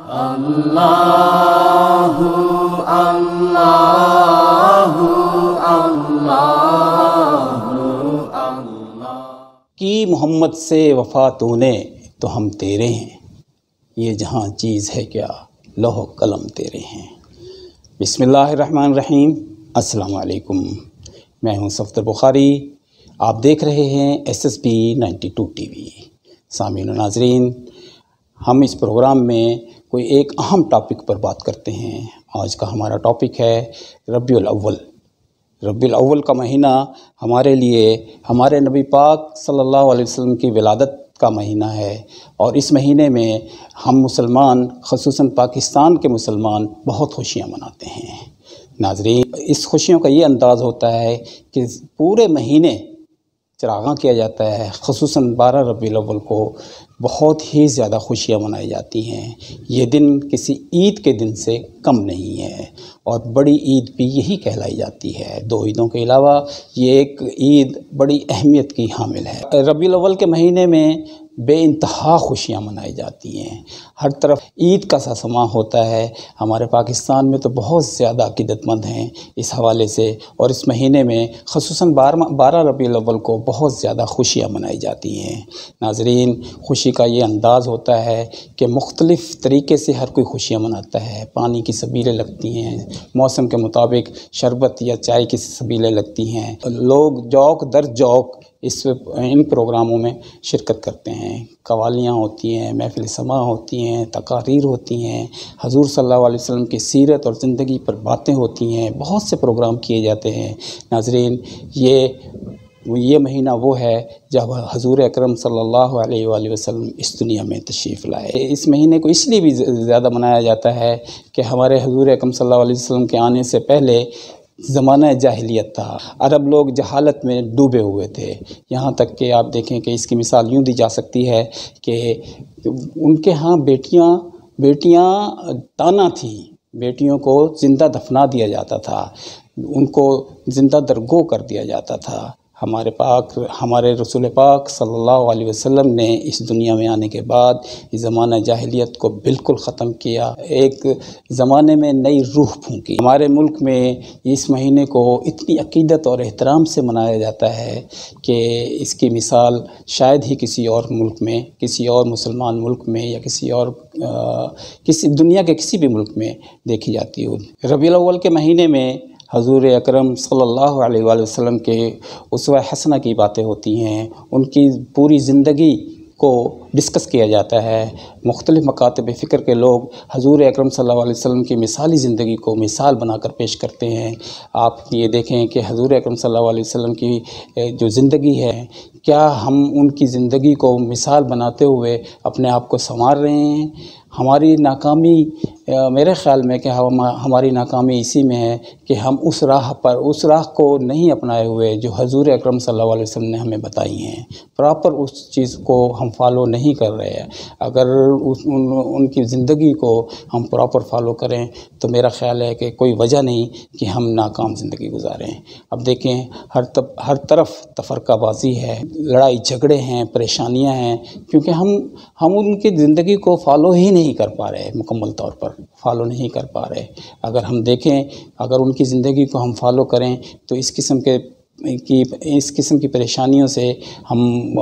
اللہ اللہ اللہ اللہ کی محمد سے وفا تو نے تو ہم تیرے ہیں، یہ جہاں چیز ہے کیا لوح و قلم تیرے ہیں۔ بسم اللہ الرحمن الرحیم۔ السلام علیکم، میں ہوں صفدر بخاری، آپ دیکھ رہے ہیں SSB 92 ٹی وی۔ سامعین و ناظرین، ہم اس پروگرام میں کوئی ایک اہم ٹاپک پر بات کرتے ہیں۔ آج کا ہمارا ٹاپک ہے ربیع الاول۔ ربیع الاول کا مہینہ ہمارے لیے ہمارے نبی پاک صلی اللہ علیہ وسلم کی ولادت کا مہینہ ہے، اور اس مہینے میں ہم مسلمان، خصوصاً پاکستان کے مسلمان، بہت خوشیاں مناتے ہیں۔ ناظرین، اس خوشیوں کا یہ انداز ہوتا ہے کہ پورے مہینے چراغاں کیا جاتا ہے، خصوصاً 12 ربیع الاول کو بہت ہی زیادہ خوشیاں منائی جاتی ہیں۔ یہ دن کسی عید کے دن سے کم نہیں ہے، اور بڑی عید بھی یہی کہلائی جاتی ہے۔ 2 عیدوں کے علاوہ یہ ایک عید بڑی اہمیت کی حامل ہے۔ ربیع الاول کے مہینے میں بے انتہا خوشیاں منائی جاتی ہیں، ہر طرف عید کا سا سماں ہوتا ہے۔ ہمارے پاکستان میں تو بہت زیادہ عقیدت مند ہیں اس حوالے سے، اور اس مہینے میں خصوصاً 12 ربیع الاول کو بہت زیادہ خوشیاں منائی جاتی ہیں۔ ناظرین، خوشی کا یہ انداز ہوتا ہے کہ مختلف طریقے سے ہر کوئی خوشیاں مناتا ہے۔ پانی کی سبیلیں لگتی ہیں، موسم کے مطابق شربت یا چائے کی سبیلیں لگتی ہیں، لوگ جوق در جوق ان پروگراموں میں شرکت کرتے ہیں۔ قوالیاں ہوتی ہیں، محفل سماع ہوتی ہیں، تقاریر ہوتی ہیں، حضور صلی اللہ علیہ وسلم کی سیرت اور زندگی پر باتیں ہوتی ہیں، بہت سے پروگرام کیے جاتے ہیں۔ ناظرین، یہ مہینہ وہ ہے جب حضور اکرم صلی اللہ علیہ وآلہ وسلم اس دنیا میں تشریف لائے۔ اس مہینے کو اس لیے بھی زیادہ منایا جاتا ہے کہ ہمارے حضور اکرم صلی اللہ علیہ وسلم کے آنے سے پہلے زمانہ جاہلیت تھا، عرب لوگ جہالت میں ڈوبے ہوئے تھے۔ یہاں تک کہ آپ دیکھیں کہ اس کی مثال یوں دی جا سکتی ہے کہ ان کے ہاں بیٹیاں تانا تھیں، بیٹیوں کو زندہ دفنا دیا جاتا تھا، ان کو زندہ درگو کر دیا جاتا تھا۔ ہمارے رسول پاک صلی اللہ علیہ وسلم نے اس دنیا میں آنے کے بعد اس زمانہ جاہلیت کو بالکل ختم کیا، ایک زمانے میں نئی روح پھونکی۔ ہمارے ملک میں اس مہینے کو اتنی عقیدت اور احترام سے منایا جاتا ہے کہ اس کی مثال شاید ہی کسی اور ملک میں، کسی اور مسلمان ملک میں، یا کسی دنیا کے کسی بھی ملک میں دیکھی جاتی ہو۔ ربیع الاول کے مہینے میں حضور اکرم صلی اللہ علیہ وآلہ وسلم کے اسوہ حسنہ کی باتیں ہوتی ہیں، ان کی پوری زندگی کو ڈسکس کیا جاتا ہے۔ مختلف مکاتب فکر کے لوگ حضور اکرم صلی اللہ علیہ وسلم کی مثالی زندگی کو مثال بنا کر پیش کرتے ہیں۔ آپ یہ دیکھیں کہ حضور اکرم صلی اللہ علیہ وسلم کی جو زندگی ہے، کیا ہم ان کی زندگی کو مثال بناتے ہوئے اپنے آپ کو سنوار رہے ہیں؟ ہماری ناکامی، میرے خیال میں کہ ہماری ناکامی اسی میں ہے کہ ہم اس راہ کو نہیں اپنائے ہوئے جو حضور اکرم صلی اللہ علیہ وسلم نے ہمیں بتائی ہیں، پراپر اس چیز کو ہم فالو نہیں کر رہے ہیں۔ اگر ان کی زندگی کو ہم پراپر فالو کریں تو میرا خیال ہے کہ کوئی وجہ نہیں کہ ہم ناکام زندگی گزاریں۔ اب دیکھیں، ہر طرف تفرقہ بازی ہے، لڑائی جھگڑے ہیں، پریشانیاں ہیں، کیونکہ ہم ان کی زندگی کو فالو ہی نہیں کر پا رہے، مکمل طور پر فالو نہیں کر پا رہے۔ اگر ہم دیکھیں، اگر ان کی زندگی کو ہم فالو کریں تو اس قسم کی پریشانیوں سے ہم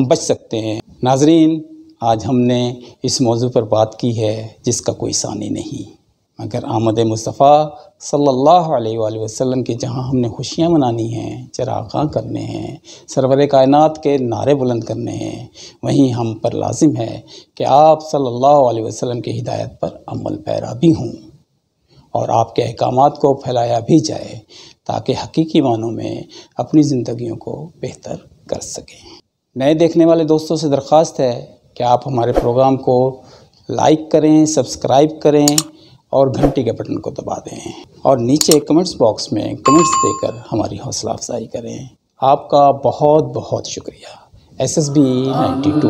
بچ سکتے ہیں۔ ناظرین، آج ہم نے اس موضوع پر بات کی ہے جس کا کوئی ثانی نہیں مگر آمد مصطفیٰ صلی اللہ علیہ وآلہ وسلم کی، جہاں ہم نے خوشیاں منانی ہیں، چراغاں کرنے ہیں، سرور کائنات کے نعرے بلند کرنے ہیں، وہیں ہم پر لازم ہے کہ آپ صلی اللہ علیہ وسلم کی ہدایت پر عمل پیرا بھی ہوں، اور آپ کے احکامات کو پھیلایا بھی جائے، تاکہ حقیقی معنوں میں اپنی زندگیوں کو بہتر کر سکیں۔ نئے دیکھنے والے دوستوں سے درخواست ہے کہ آپ ہمارے پروگرام کو لائک کریں، سبسکرائب کریں، اور گھنٹی کے بٹن کو دبا دیں، اور نیچے کمنٹس باکس میں کمنٹس دے کر ہماری حوصلہ افزائی کریں۔ آپ کا بہت بہت شکریہ۔ SSB 92